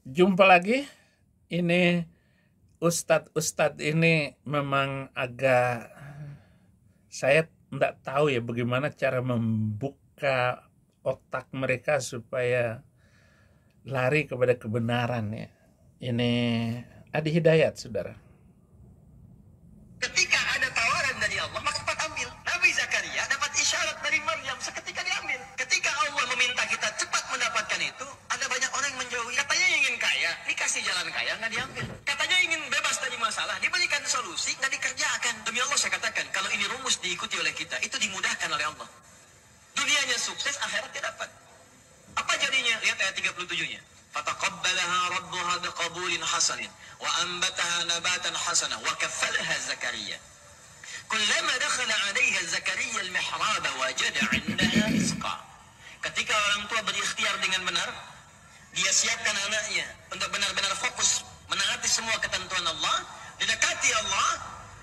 Jumpa lagi. Ini Ustadz ini memang agak, saya tidak tahu ya bagaimana cara membuka otak mereka supaya lari kepada kebenaran ya. Ini Adi Hidayat, saudara. Ketika ada tawaran dari Allah, maka cepat ambil. Nabi Zakaria dapat isyarat dari Maryam seketika diambil. Ketika Allah meminta kita cepat mendapatkan itu, ada banyak orang yang menjauhi. Katanya ingin kaya, dikasih jalan kaya, nggak diambil. Katanya ingin bebas dari masalah, diberikan solusi, nggak dikerjakan. Demi Allah saya katakan, kalau ini rumus diikuti oleh kita, itu dimudahkan oleh Allah. Dunianya sukses, akhiratnya dapat. Apa jadinya? Lihat ayat 37-nya. Fataqabbalaha rabbuha biqabulin hasanin wa anbataha nabatan hasana wa kaffalaha Zakaria. Kullama dakhala 'alayha Zakaria al-mihrab wajada 'indaha rizqa. Ketika orang tua berikhtiar dengan benar, dia siapkan anaknya untuk benar-benar fokus menaati semua ketentuan Allah, didekati Allah,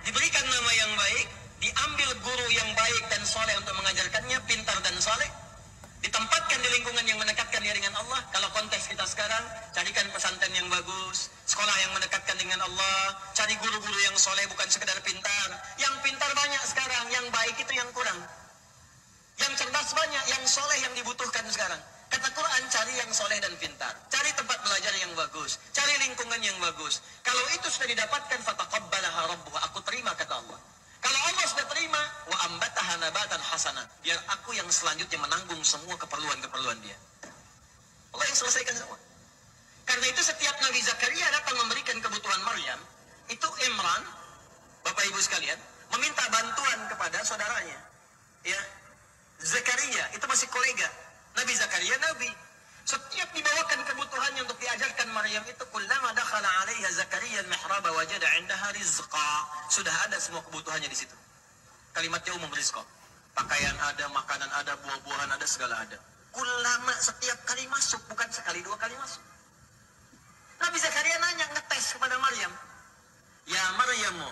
diberikan nama yang baik, diambil guru yang baik dan soleh untuk mengajarkannya, pintar dan soleh, ditempatkan di lingkungan yang mendekatkan dia dengan Allah. Kalau konteks kita sekarang, carikan pesantren yang bagus, sekolah yang mendekatkan dengan Allah, cari guru-guru yang soleh, bukan sekedar pintar. Yang pintar banyak sekarang, yang baik itu yang kurang. Yang cerdas banyak, yang soleh yang dibutuhkan sekarang. Kata Quran, cari yang soleh dan pintar. Cari tempat belajar yang bagus, cari lingkungan yang bagus. Kalau itu sudah didapatkan, fataqabbalaha rabbuha, aku terima kata Allah. Kalau Allah sudah terima, wa ambataha nabatan hasana, biar aku yang selanjutnya menanggung semua keperluan-keperluan dia. Allah yang selesaikan semua. Karena itu setiap Nabi Zakaria datang memberikan kebutuhan Maryam, itu Imran, Bapak Ibu sekalian, meminta bantuan kepada saudaranya. Ya, Zakaria itu masih kolega. Nabi Zakaria Nabi. Setiap dibawakan kebutuhannya untuk diajarkan Maryam itu, kullama dakhala 'alaiha Zakaria al-mihrab wajada 'indaha rizqa. Sudah ada semua kebutuhannya di situ. Kalimatnya umum, rizqa. Pakaian ada, makanan ada, buah-buahan ada, segala ada. Kullama, setiap kali masuk, bukan sekali dua kali masuk. Nabi Zakaria nanya, ngetes kepada Maryam. Ya Maryamu,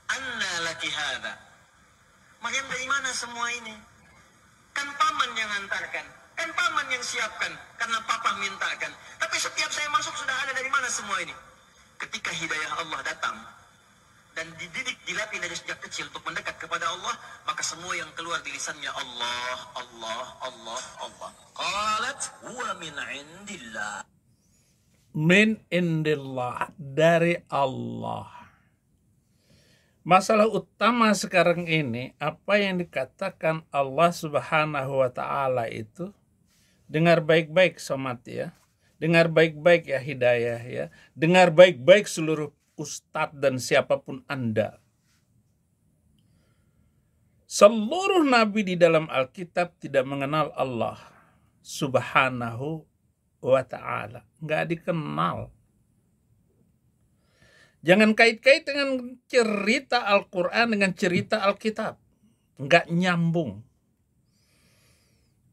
anna laki hadha. Maryam, dari mana semua ini? Kan paman yang antarkan, kan paman yang siapkan, karena papa mintakan. Tapi setiap saya masuk sudah ada, dari mana semua ini? Ketika hidayah Allah datang, dan dididik, dilatih dari sejak kecil untuk mendekat kepada Allah, maka semua yang keluar di lisannya Allah, Allah, Allah, Allah. Qalat huwa min indillah. Min indillah, dari Allah. Masalah utama sekarang ini, apa yang dikatakan Allah Subhanahu wa Ta'ala itu, dengar baik-baik somat ya, dengar baik-baik ya Hidayah ya, dengar baik-baik seluruh ustadz dan siapapun Anda. Seluruh nabi di dalam Alkitab tidak mengenal Allah Subhanahu wa Ta'ala, nggak dikenal. Jangan kait-kait dengan cerita Al-Quran dengan cerita Alkitab. Nggak nyambung.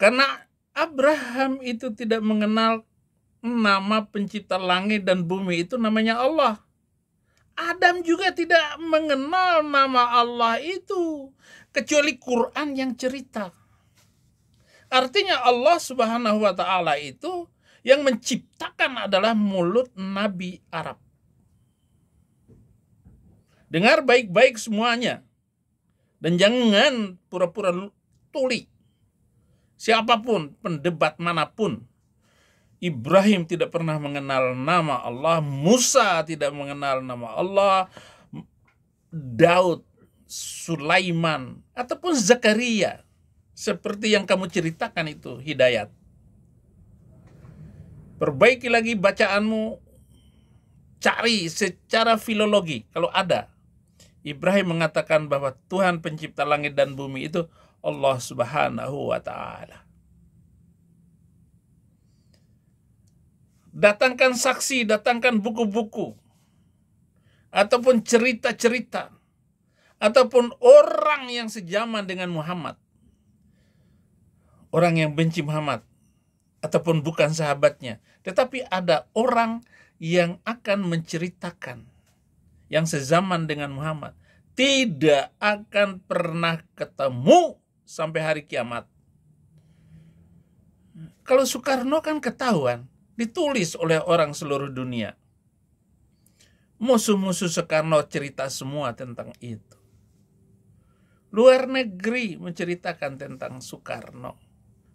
Karena Abraham itu tidak mengenal nama pencipta langit dan bumi, itu namanya Allah. Adam juga tidak mengenal nama Allah itu, kecuali Quran yang cerita. Artinya Allah Subhanahu wa Ta'ala itu yang menciptakan adalah mulut Nabi Arab. Dengar baik-baik semuanya. Dan jangan pura-pura tuli. Siapapun, pendebat manapun. Ibrahim tidak pernah mengenal nama Allah. Musa tidak mengenal nama Allah. Daud, Sulaiman, ataupun Zakaria. Seperti yang kamu ceritakan itu, Hidayat. Perbaiki lagi bacaanmu. Cari secara filologi, kalau ada. Ibrahim mengatakan bahwa Tuhan pencipta langit dan bumi itu Allah Subhanahu wa Ta'ala. Datangkan saksi, datangkan buku-buku, ataupun cerita-cerita, ataupun orang yang sejaman dengan Muhammad, orang yang benci Muhammad, ataupun bukan sahabatnya, tetapi ada orang yang akan menceritakan yang sezaman dengan Muhammad, tidak akan pernah ketemu sampai hari kiamat. Kalau Soekarno kan ketahuan, Ditulis oleh orang seluruh dunia. Musuh-musuh Soekarno cerita semua tentang itu. Luar negeri menceritakan tentang Soekarno,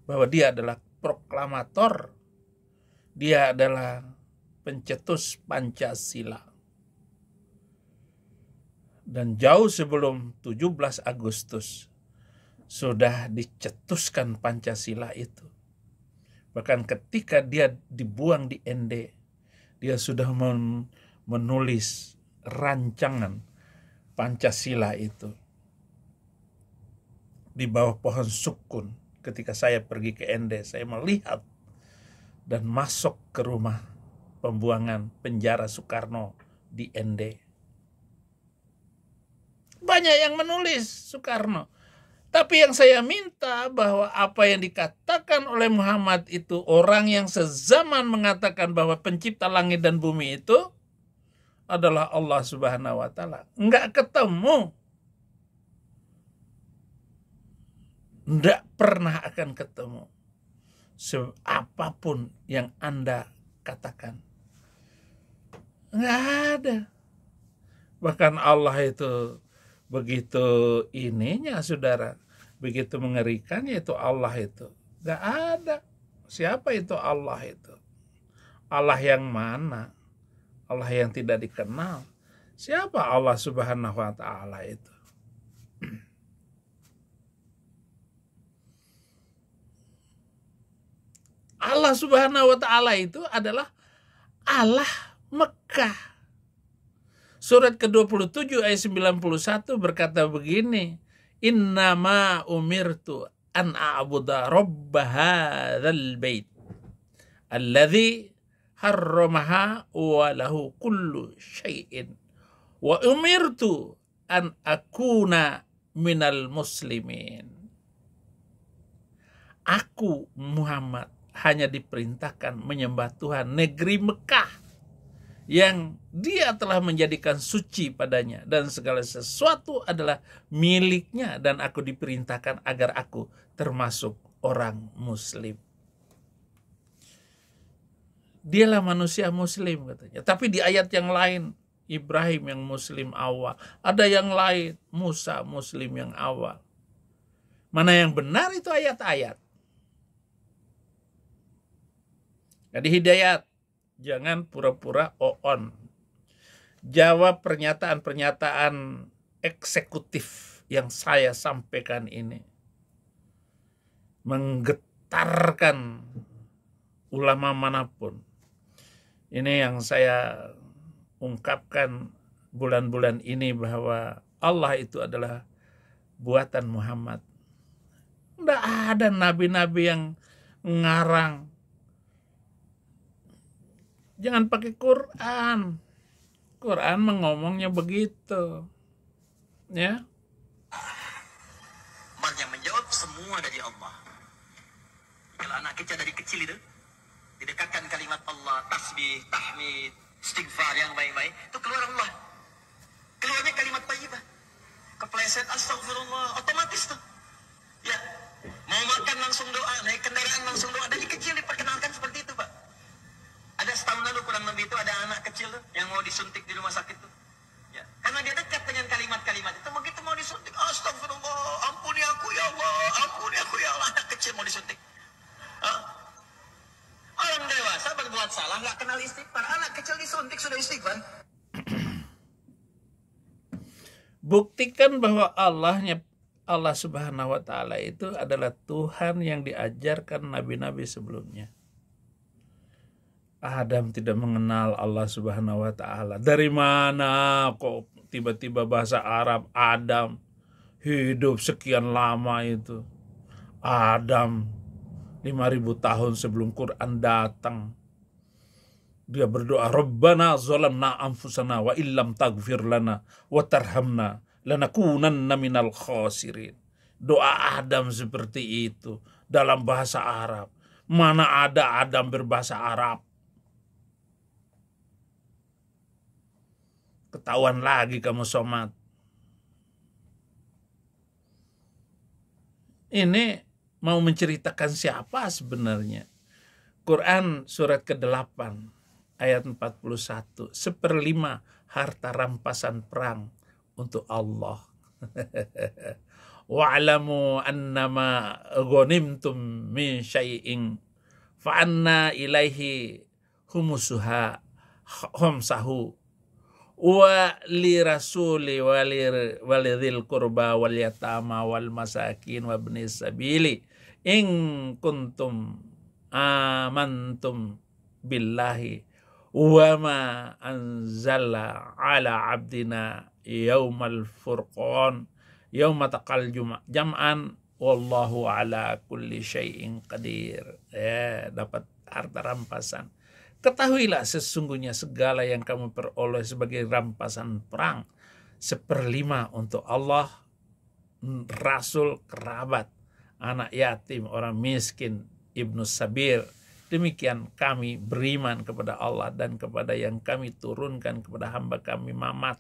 bahwa dia adalah proklamator, dia adalah pencetus Pancasila. Dan jauh sebelum 17 Agustus sudah dicetuskan Pancasila itu. Bahkan ketika dia dibuang di ND, dia sudah menulis rancangan Pancasila itu di bawah pohon sukun. Ketika saya pergi ke ND, saya melihat dan masuk ke rumah pembuangan penjara Soekarno di ND. Banyak yang menulis Soekarno. Tapi yang saya minta bahwa apa yang dikatakan oleh Muhammad itu, orang yang sezaman mengatakan bahwa pencipta langit dan bumi itu adalah Allah Subhanahu wa Ta'ala. Enggak ketemu. Enggak pernah akan ketemu. Apapun yang Anda katakan. Enggak ada. Bahkan Allah itu begitu ininya, saudara. Begitu mengerikan, yaitu Allah itu. Enggak ada. Siapa itu Allah itu? Allah yang mana? Allah yang tidak dikenal. Siapa Allah Subhanahu wa Ta'ala itu? Allah Subhanahu wa Ta'ala itu adalah Allah Mekah. Surat ke-27 ayat 91 berkata begini, Innama umirtu an a'buda rabba hadzal bait alladzi harramaha wa lahu kullu syai'in wa umirtu an akuna minal muslimin. Aku Muhammad hanya diperintahkan menyembah Tuhan negeri Mekah yang dia telah menjadikan suci padanya dan segala sesuatu adalah miliknya, dan aku diperintahkan agar aku termasuk orang muslim. Dialah manusia muslim katanya. Tapi di ayat yang lain, Ibrahim yang muslim awal, ada yang lain, Musa muslim yang awal. Mana yang benar itu ayat-ayat. Jadi hidayat, jangan pura-pura on. Jawab pernyataan-pernyataan eksekutif yang saya sampaikan ini. Menggetarkan ulama manapun. Ini yang saya ungkapkan bulan-bulan ini, bahwa Allah itu adalah buatan Muhammad. Tidak ada nabi-nabi yang ngarang. Jangan pakai Quran. Quran mengomongnya begitu. Ya. Maryam menjawab, semua dari Allah. Kalau anak kecil dari kecil itu didekatkan kalimat Allah, tasbih, tahmid, istighfar yang baik-baik, itu keluar Allah. Keluarnya kalimat thayyibah. Kepleset astagfirullah, otomatis tuh. Ya. Mau makan langsung doa, naik kendaraan langsung doa. Dari kecil diperkenalkan seperti itu, Pak. Ada setahun lalu kurang lebih itu ada anak kecil tuh yang mau disuntik di rumah sakit tuh. Ya, karena dia dekat dengan kalimat-kalimat itu, begitu mau disuntik, astagfirullah, ampuni aku ya Allah, ampuni aku ya Allah. Anak kecil mau disuntik. Orang dewasa berbuat salah nggak kenal istighfar, anak kecil disuntik sudah istighfar. Buktikan bahwa Allah Subhanahu wa Ta'ala itu adalah Tuhan yang diajarkan nabi-nabi sebelumnya. Adam tidak mengenal Allah Subhanahu wa Ta'ala. Dari mana kok tiba-tiba bahasa Arab Adam hidup sekian lama itu? Adam 5.000 tahun sebelum Quran datang. Dia berdoa, Rabbana zalamna anfusana wa illam taghfir lana wa tarhamna lanakunanna minal khasirin. Doa Adam seperti itu dalam bahasa Arab. Mana ada Adam berbahasa Arab? Ketahuan lagi kamu somat. Ini mau menceritakan siapa sebenarnya? Quran surat ke-8 ayat 41, 1/5 harta rampasan perang untuk Allah. Wa'lamu annama ghanimtum min syai'in fa'anna ilaihi humusuha khamsahu wa li rasuli walidhil qurba wal yatama wal masakin wa ibnis sabili in kuntum amantum billahi wa ma anzala ala abdina yaumal furqan yauma taqal jam'an wallahu ala kulli syai'in qadir. Dapat harta rampasan. Ketahuilah sesungguhnya segala yang kamu peroleh sebagai rampasan perang 1/5 untuk Allah, rasul, kerabat, anak yatim, orang miskin, ibnu sabil. Demikian kami beriman kepada Allah dan kepada yang kami turunkan kepada hamba kami Muhammad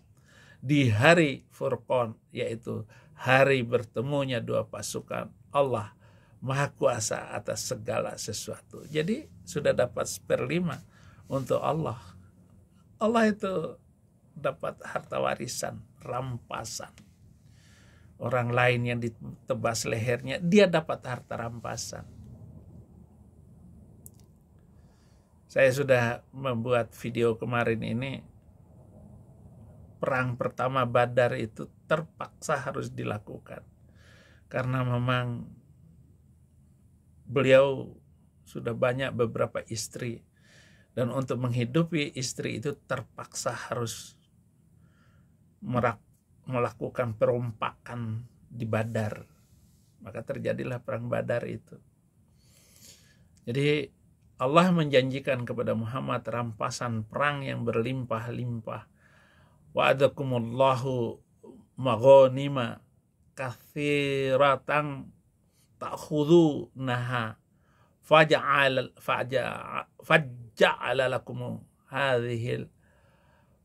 di hari Furqan, yaitu hari bertemunya dua pasukan. Allah Maha Kuasa atas segala sesuatu. Jadi sudah dapat 1/5 untuk Allah. Allah itu dapat harta warisan, rampasan. Orang lain yang ditebas lehernya, dia dapat harta rampasan. Saya sudah membuat video kemarin ini. Perang pertama Badar itu terpaksa harus dilakukan. Karena memang beliau sudah banyak beberapa istri. Dan untuk menghidupi istri itu terpaksa harus melakukan perompakan di Badar. Maka terjadilah perang Badar itu. Jadi Allah menjanjikan kepada Muhammad rampasan perang yang berlimpah-limpah. Wa'adakumullahu maghanima katsiratan ta'khudunaha faja'ala lakum hadhil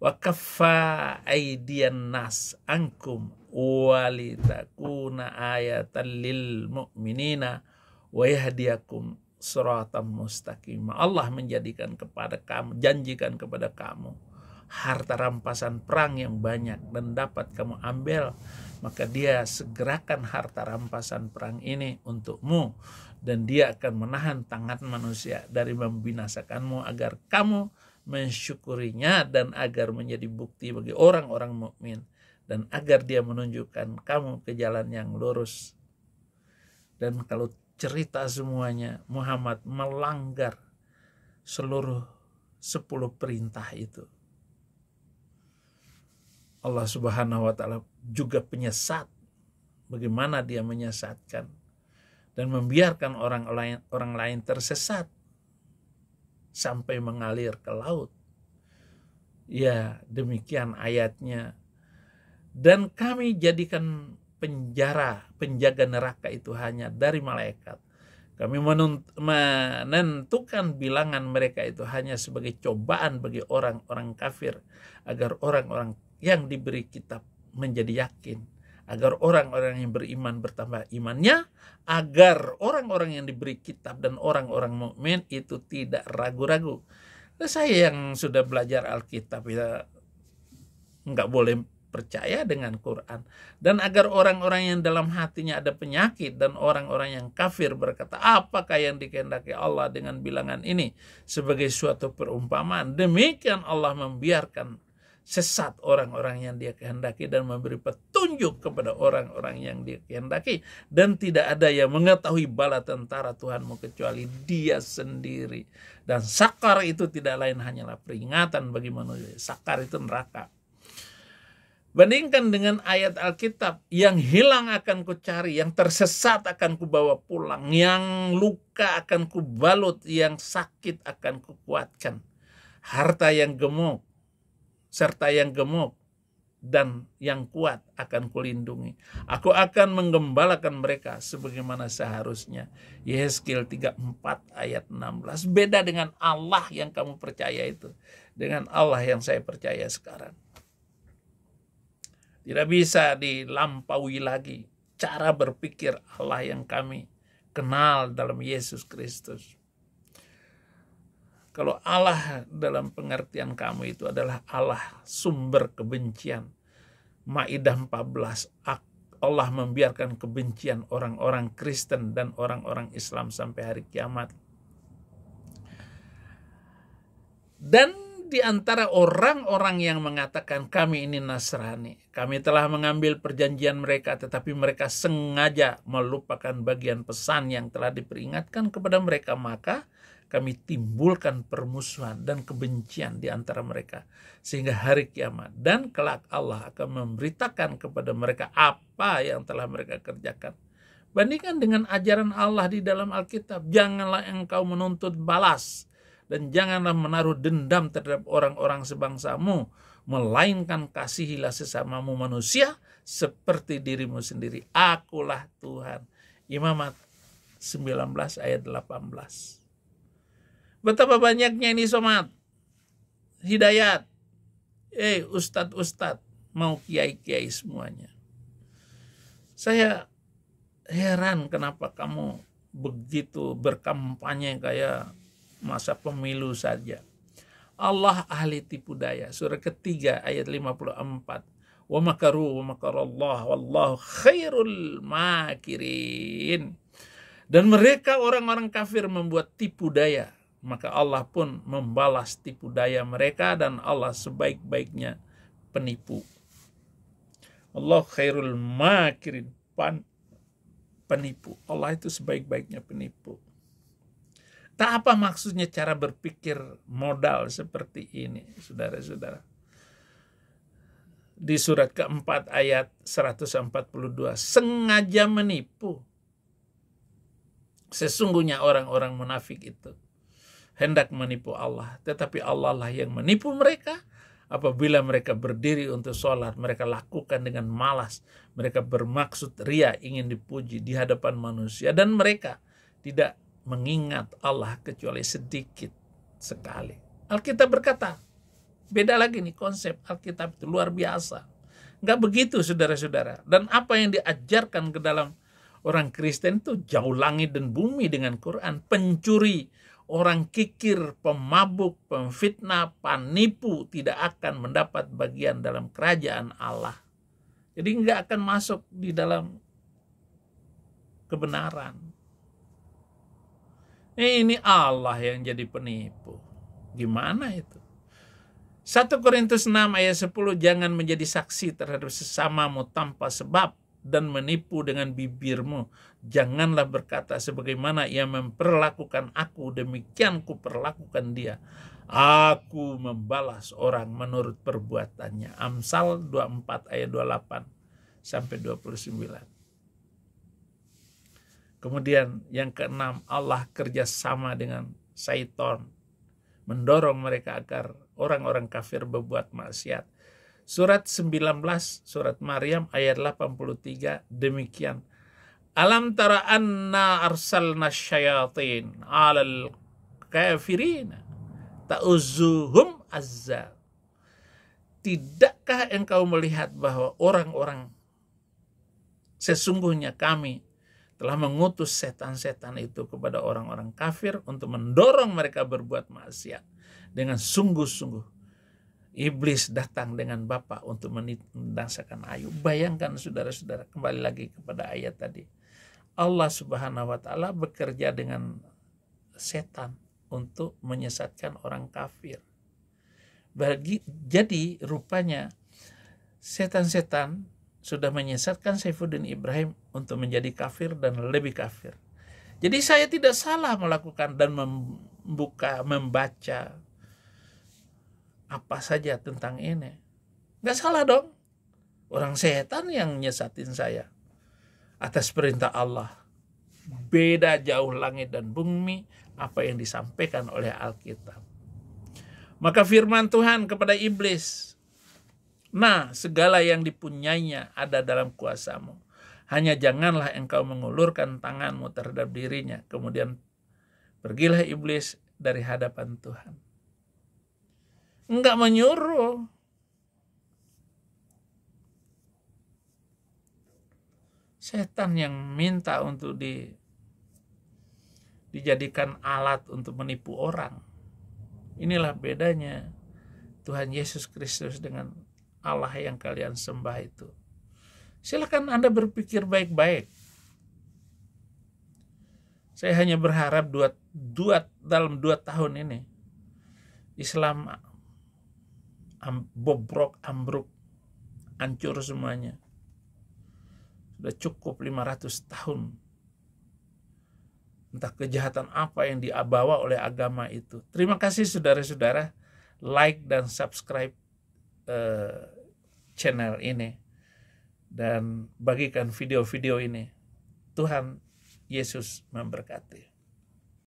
wa kaffa aydiyan nas ankum walitakuna ayatan lil mu'minina wa yahdiyakum siratan mustaqim. Allah menjadikan kepada kamu, janjikan kepada kamu harta rampasan perang yang banyak dan dapat kamu ambil, maka dia segerakan harta rampasan perang ini untukmu dan dia akan menahan tangan manusia dari membinasakanmu agar kamu mensyukurinya dan agar menjadi bukti bagi orang-orang mukmin dan agar dia menunjukkan kamu ke jalan yang lurus. Dan kalau cerita semuanya, Muhammad melanggar seluruh 10 perintah itu. Allah Subhanahu wa Ta'ala juga penyesat. Bagaimana dia menyesatkan dan membiarkan orang lain tersesat sampai mengalir ke laut. Ya, demikian ayatnya. Dan kami jadikan penjaga neraka itu hanya dari malaikat. Kami menentukan bilangan mereka itu hanya sebagai cobaan bagi orang-orang kafir, agar orang-orang yang diberi kitab menjadi yakin, agar orang-orang yang beriman bertambah imannya, agar orang-orang yang diberi kitab dan orang-orang mukmin itu tidak ragu-ragu. Nah, saya yang sudah belajar Alkitab ya nggak boleh percaya dengan Quran. Dan agar orang-orang yang dalam hatinya ada penyakit dan orang-orang yang kafir berkata, apakah yang dikehendaki Allah dengan bilangan ini sebagai suatu perumpamaan? Demikian Allah membiarkan sesat orang-orang yang dia kehendaki dan memberi petunjuk kepada orang-orang yang dia kehendaki. Dan tidak ada yang mengetahui bala tentara Tuhanmu kecuali dia sendiri. Dan sakar itu tidak lain hanyalah peringatan bagi manusia. Sakar itu neraka. Bandingkan dengan ayat Alkitab, yang hilang akan kucari, yang tersesat akan kubawa pulang, yang luka akan kubalut, yang sakit akan kukuatkan. Harta yang gemuk serta yang gemuk dan yang kuat akan kulindungi. Aku akan menggembalakan mereka sebagaimana seharusnya. Yehezkiel 34 ayat 16. Beda dengan Allah yang kamu percaya itu, dengan Allah yang saya percaya sekarang. Tidak bisa dilampaui lagi cara berpikir Allah yang kami kenal dalam Yesus Kristus. Kalau Allah dalam pengertian kamu itu adalah Allah sumber kebencian. Maidah 14, Allah membiarkan kebencian orang-orang Kristen dan orang-orang Islam sampai hari kiamat. Dan di antara orang-orang yang mengatakan kami ini Nasrani, kami telah mengambil perjanjian mereka, tetapi mereka sengaja melupakan bagian pesan yang telah diperingatkan kepada mereka, maka kami timbulkan permusuhan dan kebencian di antara mereka sehingga hari kiamat. Dan kelak Allah akan memberitakan kepada mereka apa yang telah mereka kerjakan. Bandingkan dengan ajaran Allah di dalam Alkitab. Janganlah engkau menuntut balas dan janganlah menaruh dendam terhadap orang-orang sebangsamu, melainkan kasihilah sesamamu manusia seperti dirimu sendiri. Akulah Tuhan. Imamat 19 ayat 18. Betapa banyaknya ini somat hidayat. Ustadz mau kiai-kiai semuanya. Saya heran kenapa kamu begitu berkampanye kayak masa pemilu saja. Allah ahli tipu daya. Surah ketiga ayat 54. Wa makaru wa makarallah wallahu khairul makirin. Dan mereka orang-orang kafir membuat tipu daya, maka Allah pun membalas tipu daya mereka, dan Allah sebaik-baiknya penipu. Allah khairul makirin, penipu. Allah itu sebaik-baiknya penipu. Tak apa maksudnya cara berpikir modal seperti ini, saudara-saudara. Di surat keempat ayat 142, sengaja menipu. Sesungguhnya orang-orang munafik itu hendak menipu Allah, tetapi Allah lah yang menipu mereka. Apabila mereka berdiri untuk sholat, mereka lakukan dengan malas. Mereka bermaksud ria, ingin dipuji di hadapan manusia, dan mereka tidak mengingat Allah kecuali sedikit sekali. Alkitab berkata, beda lagi nih konsep Alkitab itu luar biasa. Nggak begitu saudara-saudara. Dan apa yang diajarkan ke dalam orang Kristen itu jauh langit dan bumi dengan Quran. Pencuri, orang kikir, pemabuk, pemfitnah, penipu tidak akan mendapat bagian dalam kerajaan Allah. Jadi nggak akan masuk di dalam kebenaran. Ini Allah yang jadi penipu. Gimana itu? 1 Korintus 6 ayat 10, jangan menjadi saksi terhadap sesamamu tanpa sebab dan menipu dengan bibirmu. Janganlah berkata sebagaimana ia memperlakukan aku, demikian kuperlakukan dia. Aku membalas orang menurut perbuatannya. Amsal 24 ayat 28 sampai 29. Kemudian yang keenam, Allah kerjasama dengan syaitan, mendorong mereka agar orang-orang kafir berbuat maksiat. Surat 19, surat Maryam ayat 83, demikian. Alam tara anna arsalna syayatin alal kafirina ta'uzuhum azza. Tidakkah engkau melihat bahwa orang-orang, sesungguhnya kami telah mengutus setan-setan itu kepada orang-orang kafir untuk mendorong mereka berbuat maksiat. Dengan sungguh-sungguh iblis datang dengan bapa untuk mendasakan ayu. Bayangkan saudara-saudara, kembali lagi kepada ayat tadi. Allah Subhanahu wa taala bekerja dengan setan untuk menyesatkan orang kafir. Jadi rupanya setan-setan sudah menyesatkan Saifuddin Ibrahim untuk menjadi kafir dan lebih kafir. Jadi saya tidak salah melakukan dan membaca apa saja tentang ini. Nggak salah dong. Orang setan yang nyesatin saya atas perintah Allah. Beda jauh langit dan bumi apa yang disampaikan oleh Alkitab. Maka firman Tuhan kepada iblis, nah, segala yang dipunyainya ada dalam kuasamu. Hanya janganlah engkau mengulurkan tanganmu terhadap dirinya. Kemudian pergilah iblis dari hadapan Tuhan. Enggak menyuruh. Setan yang minta untuk dijadikan alat untuk menipu orang. Inilah bedanya Tuhan Yesus Kristus dengan Allah yang kalian sembah itu. Silakan Anda berpikir baik-baik. Saya hanya berharap dalam 2 tahun ini Islam bobrok, ambruk, hancur semuanya. Sudah cukup 500 tahun. Entah kejahatan apa yang dibawa oleh agama itu. Terima kasih saudara-saudara. Like dan subscribe channel ini. Dan bagikan video-video ini. Tuhan Yesus memberkati.